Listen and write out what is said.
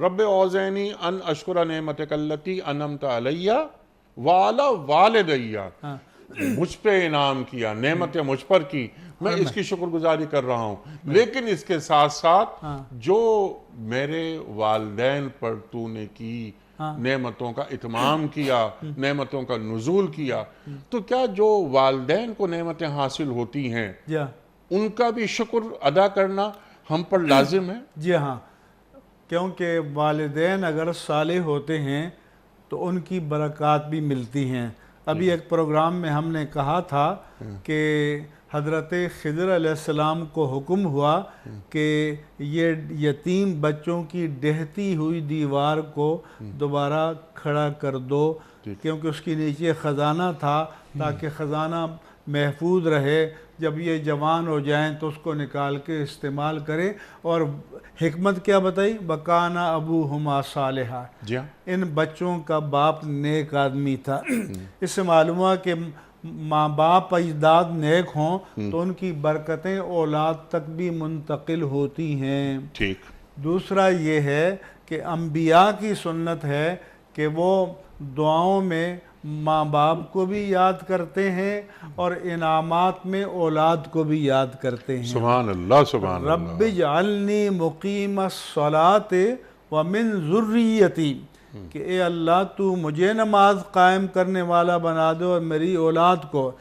رب اوزعنی ان اشکر نعمتک التی انعمت علی وعلی والدی، مجھ پہ انعام کیا، نعمتیں مجھ پر کی، میں اس کی شکر گزاری کر رہا ہوں، لیکن اس کے ساتھ ساتھ جو میرے والدین پر تو نے کی نعمتوں کا اتمام کیا، نعمتوں کا نزول کیا، تو کیا جو والدین کو نعمتیں حاصل ہوتی ہیں ان کا بھی شکر ادا کرنا ہم پر لازم ہے؟ جی ہاں، کیونکہ والدین اگر صالح ہوتے ہیں تو ان کی برکات بھی ملتی ہیں۔ ابھی ایک پروگرام میں ہم نے کہا تھا کہ حضرت خضر علیہ السلام کو حکم ہوا کہ یہ یتیم بچوں کی ڈہتی ہوئی دیوار کو دوبارہ کھڑا کر دو، کیونکہ اس کی نیچے خزانہ تھا، تاکہ خزانہ محفوظ رہے، جب یہ جوان ہو جائیں تو اس کو نکال کے استعمال کریں۔ اور حکمت کیا بتائی؟ وَكَانَ أَبُوهُمَا صَالِحًا، جی ہاں، ان بچوں کا باپ نیک آدمی تھا۔ اس سے معلوم ہوا کہ ماں باپ اجداد نیک ہوں تو ان کی برکتیں اولاد تک بھی منتقل ہوتی ہیں۔ ٹھیک۔ دوسرا یہ ہے کہ انبیاء کی سنت ہے کہ وہ دعاؤں میں ماں باپ کو بھی یاد کرتے ہیں اور انعامات میں اولاد کو بھی یاد کرتے ہیں۔ سبحان اللہ، سبحان اللہ۔ رب اجعلنی مقیم الصلاۃ ومن ذریتی، کہ اے اللہ تو مجھے نماز قائم کرنے والا بنا دے اور میری اولاد کو